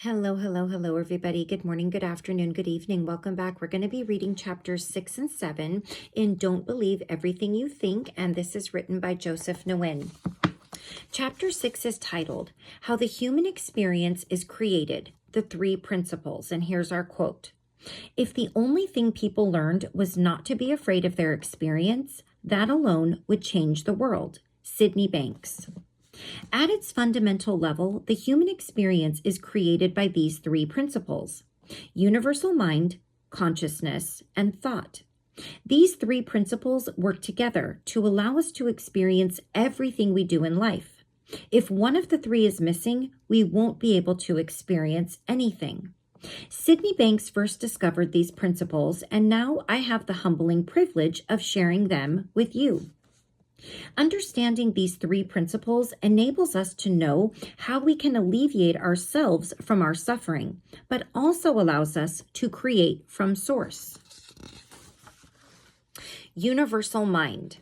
Hello, hello, hello, everybody. Good morning, good afternoon, good evening. Welcome back. We're going to be reading chapters 6 and 7 in Don't Believe Everything You Think, and this is written by Joseph Nguyen. Chapter 6 is titled, How the Human Experience is Created, the Three Principles. And here's our quote. If the only thing people learned was not to be afraid of their experience, that alone would change the world. Sydney Banks. At its fundamental level, the human experience is created by these three principles: universal mind, consciousness, and thought. These three principles work together to allow us to experience everything we do in life. If one of the three is missing, we won't be able to experience anything. Sydney Banks first discovered these principles, and now I have the humbling privilege of sharing them with you. Understanding these three principles enables us to know how we can alleviate ourselves from our suffering, but also allows us to create from source. Universal mind.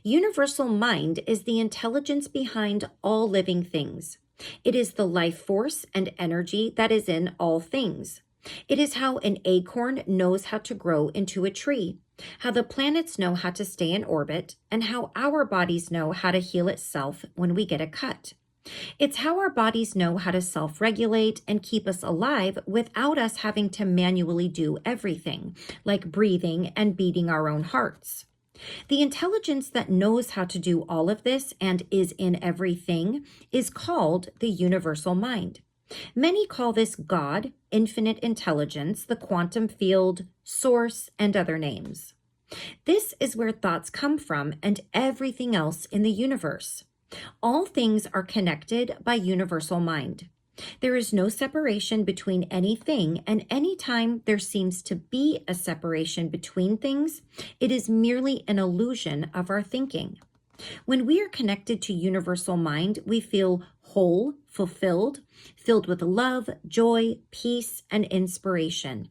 Universal mind is the intelligence behind all living things. It is the life force and energy that is in all things. It is how an acorn knows how to grow into a tree, how the planets know how to stay in orbit, and how our bodies know how to heal itself when we get a cut. It's how our bodies know how to self-regulate and keep us alive without us having to manually do everything, like breathing and beating our own hearts. The intelligence that knows how to do all of this and is in everything is called the universal mind. Many call this God, infinite intelligence, the quantum field, source, and other names. This is where thoughts come from and everything else in the universe. All things are connected by universal mind. There is no separation between anything, and anytime there seems to be a separation between things, it is merely an illusion of our thinking. When we are connected to universal mind, we feel whole, fulfilled, filled with love, joy, peace, and inspiration.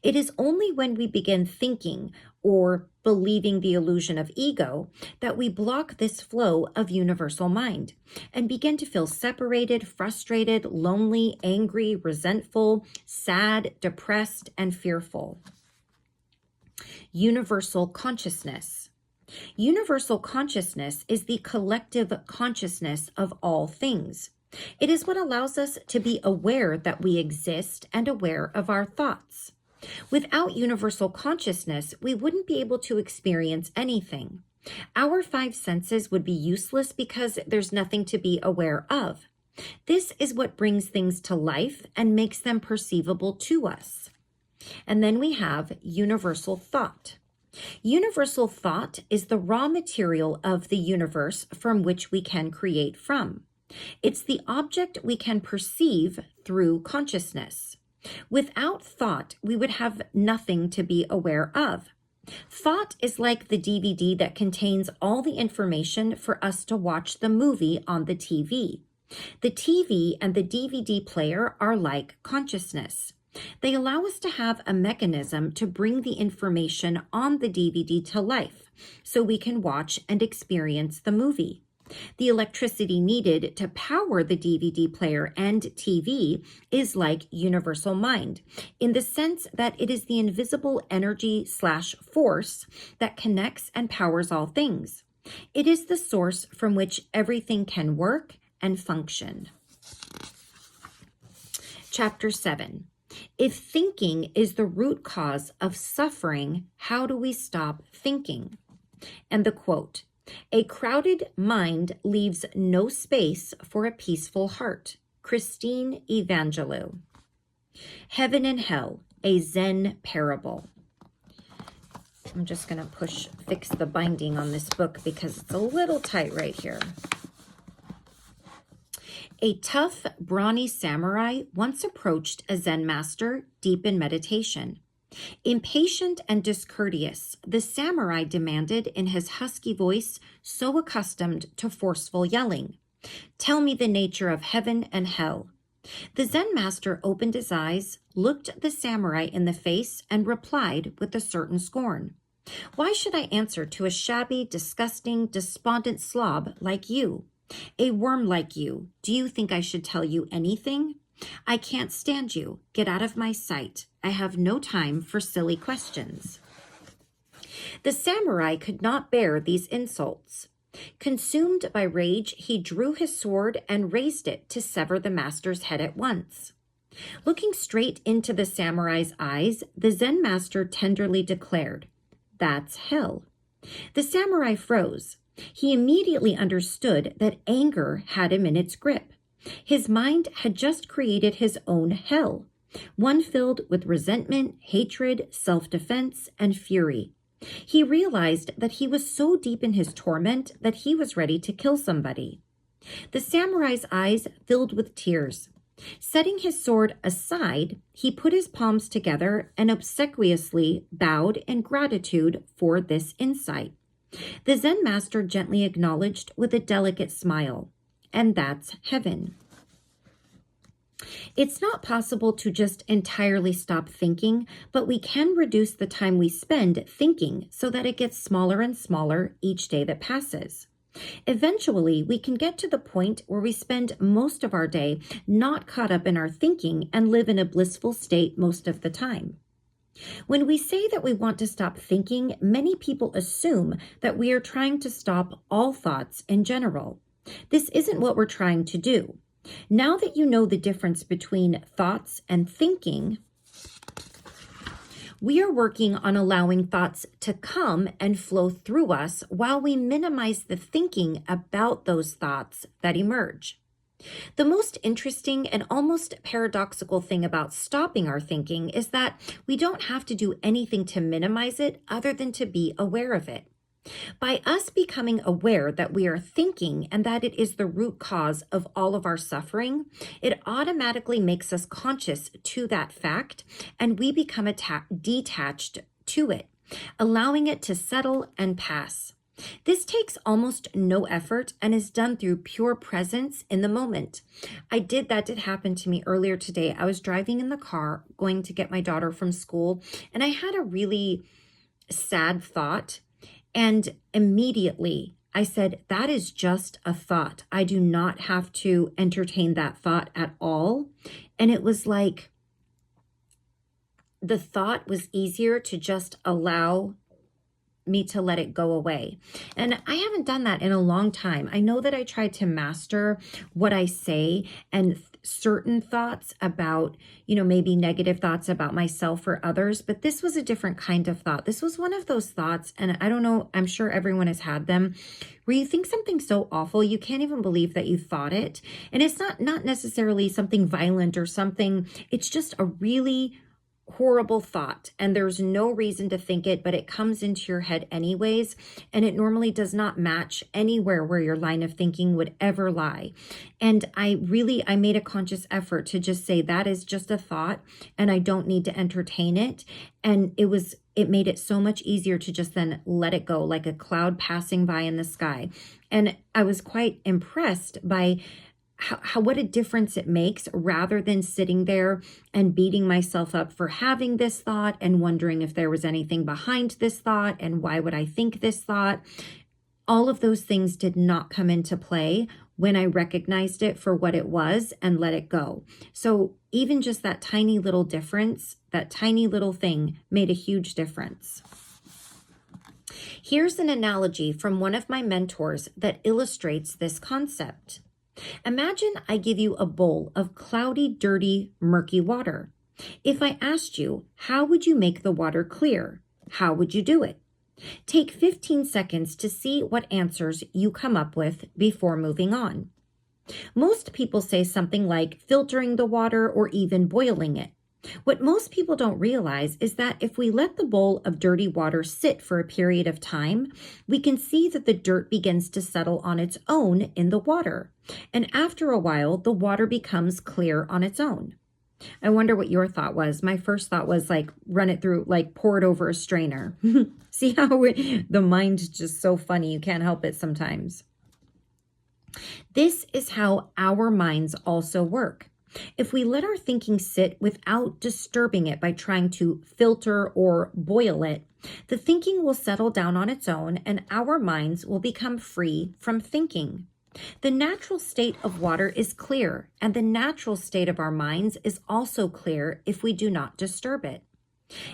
It is only when we begin thinking or believing the illusion of ego that we block this flow of universal mind and begin to feel separated, frustrated, lonely, angry, resentful, sad, depressed, and fearful. Universal consciousness. Universal consciousness is the collective consciousness of all things. It is what allows us to be aware that we exist and aware of our thoughts. Without universal consciousness, we wouldn't be able to experience anything. Our five senses would be useless because there's nothing to be aware of. This is what brings things to life and makes them perceivable to us. And then we have universal thought. Universal thought is the raw material of the universe from which we can create from. It's the object we can perceive through consciousness. Without thought, we would have nothing to be aware of. Thought is like the DVD that contains all the information for us to watch the movie on the TV. The TV and the DVD player are like consciousness. They allow us to have a mechanism to bring the information on the DVD to life so we can watch and experience the movie. The electricity needed to power the DVD player and TV is like universal mind, in the sense that it is the invisible energy/force that connects and powers all things. It is the source from which everything can work and function. Chapter 7. If thinking is the root cause of suffering, how do we stop thinking? And the quote, a crowded mind leaves no space for a peaceful heart. Christine Evangelou. Heaven and Hell, a Zen Parable. I'm just going to fix the binding on this book because it's a little tight right here. A tough, brawny samurai once approached a Zen master deep in meditation. Impatient and discourteous, the samurai demanded in his husky voice, so accustomed to forceful yelling, "Tell me the nature of heaven and hell." The Zen master opened his eyes, looked the samurai in the face, and replied with a certain scorn, "Why should I answer to a shabby, disgusting, despondent slob like you? A worm like you, do you think I should tell you anything? I can't stand you. Get out of my sight. I have no time for silly questions. The samurai could not bear these insults. Consumed by rage, he drew his sword and raised it to sever the master's head at once. Looking straight into the samurai's eyes, the Zen master tenderly declared, "That's hell." The samurai froze. He immediately understood that anger had him in its grip. His mind had just created his own hell, one filled with resentment, hatred, self-defense, and fury. He realized that he was so deep in his torment that he was ready to kill somebody. The samurai's eyes filled with tears. Setting his sword aside, he put his palms together and obsequiously bowed in gratitude for this insight. The Zen master gently acknowledged with a delicate smile, "And that's heaven." It's not possible to just entirely stop thinking, but we can reduce the time we spend thinking so that it gets smaller and smaller each day that passes. Eventually, we can get to the point where we spend most of our day not caught up in our thinking and live in a blissful state most of the time. When we say that we want to stop thinking, many people assume that we are trying to stop all thoughts in general. This isn't what we're trying to do. Now that you know the difference between thoughts and thinking, we are working on allowing thoughts to come and flow through us while we minimize the thinking about those thoughts that emerge. The most interesting and almost paradoxical thing about stopping our thinking is that we don't have to do anything to minimize it other than to be aware of it. By us becoming aware that we are thinking and that it is the root cause of all of our suffering, it automatically makes us conscious to that fact, and we become detached to it, allowing it to settle and pass. This takes almost no effort and is done through pure presence in the moment. That did happen to me earlier today. I was driving in the car going to get my daughter from school, and I had a really sad thought. And immediately I said, that is just a thought. I do not have to entertain that thought at all. And it was like the thought was easier to just allow me to let it go away. And I haven't done that in a long time. I know that I tried to master what I say and certain thoughts about, maybe negative thoughts about myself or others, but this was a different kind of thought. This was one of those thoughts, and I don't know, I'm sure everyone has had them, where you think something so awful, you can't even believe that you thought it. And it's not necessarily something violent or something, it's just a really horrible thought, and there's no reason to think it, but it comes into your head anyways, and it normally does not match anywhere where your line of thinking would ever lie. And I made a conscious effort to just say that is just a thought and I don't need to entertain it. And it made it so much easier to just then let it go, like a cloud passing by in the sky. And I was quite impressed by what a difference it makes, rather than sitting there and beating myself up for having this thought and wondering if there was anything behind this thought and why would I think this thought. All of those things did not come into play when I recognized it for what it was and let it go. So even just that tiny little difference, that tiny little thing made a huge difference. Here's an analogy from one of my mentors that illustrates this concept. Imagine I give you a bowl of cloudy, dirty, murky water. If I asked you, how would you make the water clear? How would you do it? Take 15 seconds to see what answers you come up with before moving on. Most people say something like filtering the water or even boiling it. What most people don't realize is that if we let the bowl of dirty water sit for a period of time, we can see that the dirt begins to settle on its own in the water. And after a while, the water becomes clear on its own. I wonder what your thought was. My first thought was run it through, pour it over a strainer. See how the mind's just so funny. You can't help it sometimes. This is how our minds also work. If we let our thinking sit without disturbing it by trying to filter or boil it, the thinking will settle down on its own and our minds will become free from thinking. The natural state of water is clear, and the natural state of our minds is also clear if we do not disturb it.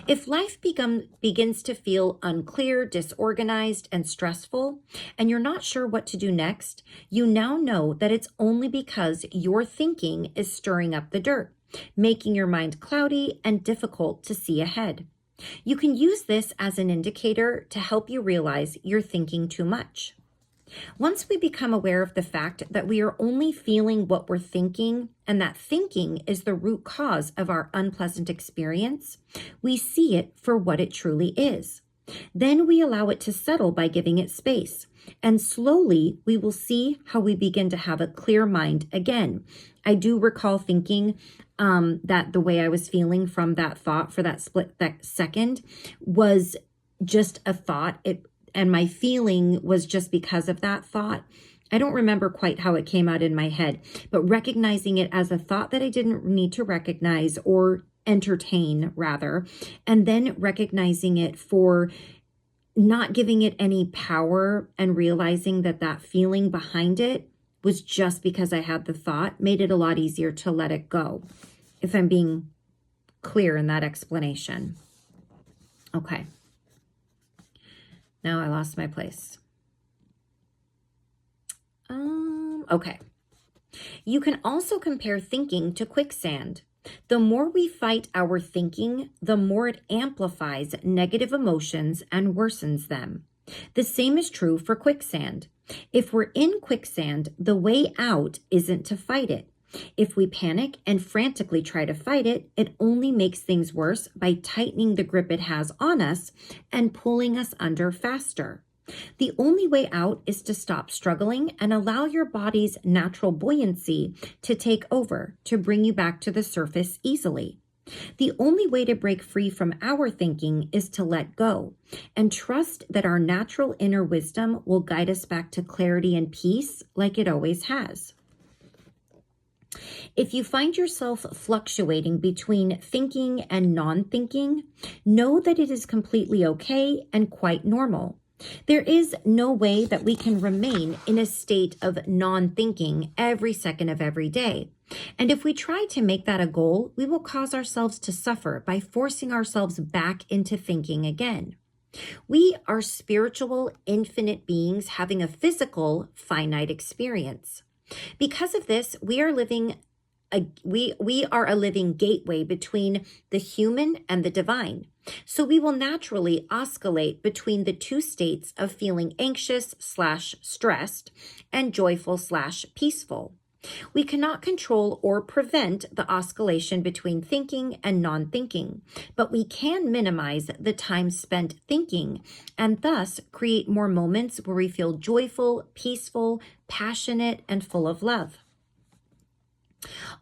If life begins to feel unclear, disorganized, and stressful, and you're not sure what to do next, you now know that it's only because your thinking is stirring up the dirt, making your mind cloudy and difficult to see ahead. You can use this as an indicator to help you realize you're thinking too much. Once we become aware of the fact that we are only feeling what we're thinking and that thinking is the root cause of our unpleasant experience, we see it for what it truly is. Then we allow it to settle by giving it space, and slowly we will see how we begin to have a clear mind again. I do recall thinking that the way I was feeling from that thought for that second was just a thought. And my feeling was just because of that thought. I don't remember quite how it came out in my head, but recognizing it as a thought that I didn't need to recognize or entertain, rather, and then recognizing it for not giving it any power and realizing that that feeling behind it was just because I had the thought made it a lot easier to let it go, if I'm being clear in that explanation. Okay. Now I lost my place. Okay. You can also compare thinking to quicksand. The more we fight our thinking, the more it amplifies negative emotions and worsens them. The same is true for quicksand. If we're in quicksand, the way out isn't to fight it. If we panic and frantically try to fight it, it only makes things worse by tightening the grip it has on us and pulling us under faster. The only way out is to stop struggling and allow your body's natural buoyancy to take over, to bring you back to the surface easily. The only way to break free from our thinking is to let go and trust that our natural inner wisdom will guide us back to clarity and peace like it always has. If you find yourself fluctuating between thinking and non-thinking, know that it is completely okay and quite normal. There is no way that we can remain in a state of non-thinking every second of every day. And if we try to make that a goal, we will cause ourselves to suffer by forcing ourselves back into thinking again. We are spiritual, infinite beings having a physical, finite experience. Because of this, we are a living gateway between the human and the divine. So we will naturally oscillate between the two states of feeling anxious/stressed and joyful/peaceful. We cannot control or prevent the oscillation between thinking and non-thinking, but we can minimize the time spent thinking and thus create more moments where we feel joyful, peaceful, passionate, and full of love.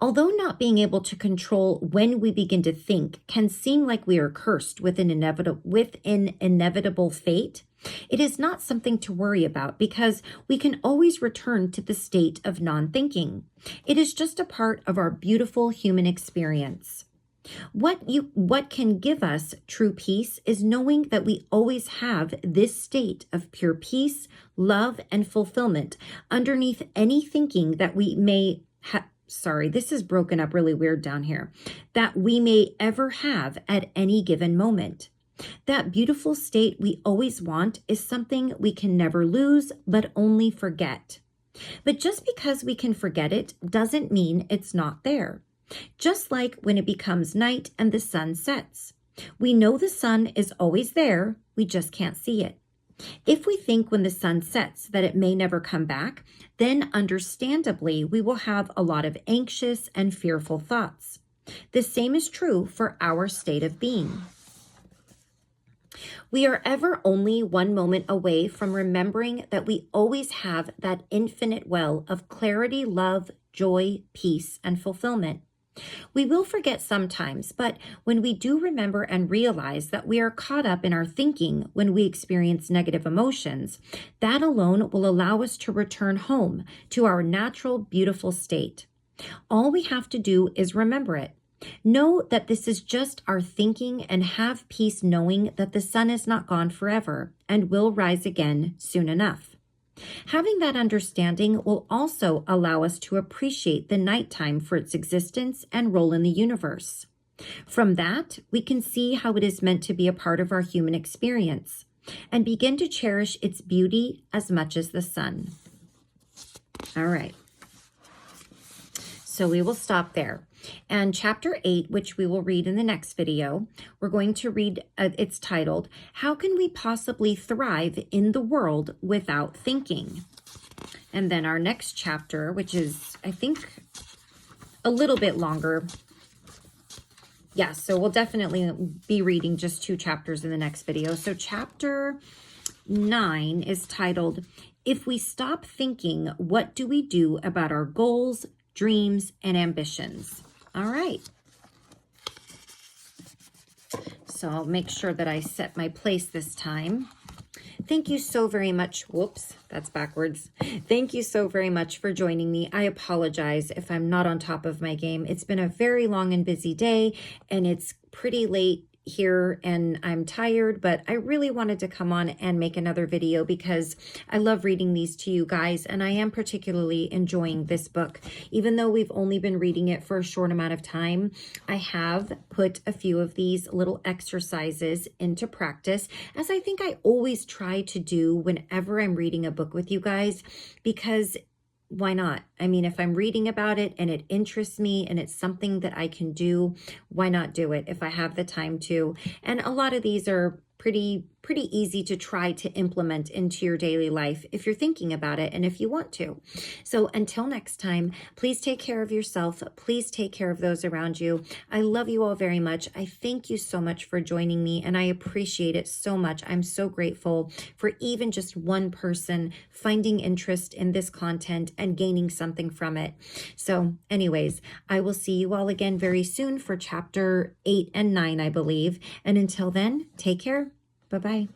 Although not being able to control when we begin to think can seem like we are cursed with an inevitable fate, it is not something to worry about because we can always return to the state of non-thinking. It is just a part of our beautiful human experience. What can give us true peace is knowing that we always have this state of pure peace, love, and fulfillment underneath any thinking that we may have. Sorry, this is broken up really weird down here, that we may ever have at any given moment. That beautiful state we always want is something we can never lose, but only forget. But just because we can forget it doesn't mean it's not there. Just like when it becomes night and the sun sets. We know the sun is always there, we just can't see it. If we think when the sun sets that it may never come back, then understandably we will have a lot of anxious and fearful thoughts. The same is true for our state of being. We are ever only one moment away from remembering that we always have that infinite well of clarity, love, joy, peace, and fulfillment. We will forget sometimes, but when we do remember and realize that we are caught up in our thinking when we experience negative emotions, that alone will allow us to return home to our natural, beautiful state. All we have to do is remember it. Know that this is just our thinking and have peace knowing that the sun is not gone forever and will rise again soon enough. Having that understanding will also allow us to appreciate the nighttime for its existence and role in the universe. From that, we can see how it is meant to be a part of our human experience and begin to cherish its beauty as much as the sun. All right. So we will stop there. And chapter 8, which we will read in the next video, we're going to read, it's titled, How Can We Possibly Thrive in the World Without Thinking? And then our next chapter, which is, I think, a little bit longer. Yeah, so we'll definitely be reading just 2 chapters in the next video. So chapter 9 is titled, If We Stop Thinking, What Do We Do About Our Goals, Dreams, and Ambitions? All right. So I'll make sure that I set my place this time. Thank you so very much. Whoops, that's backwards. Thank you so very much for joining me. I apologize if I'm not on top of my game. It's been a very long and busy day, and it's pretty late here and I'm tired, but I really wanted to come on and make another video because I love reading these to you guys, and I am particularly enjoying this book. Even though we've only been reading it for a short amount of time, I have put a few of these little exercises into practice, as I think I always try to do whenever I'm reading a book with you guys, because why not? I mean, if I'm reading about it and it interests me and it's something that I can do, why not do it if I have the time to? And a lot of these are pretty easy to try to implement into your daily life if you're thinking about it and if you want to. So until next time, please take care of yourself. Please take care of those around you. I love you all very much. I thank you so much for joining me, and I appreciate it so much. I'm so grateful for even just one person finding interest in this content and gaining something from it. So anyways, I will see you all again very soon for chapter 8 and 9, I believe. And until then, take care. Bye-bye.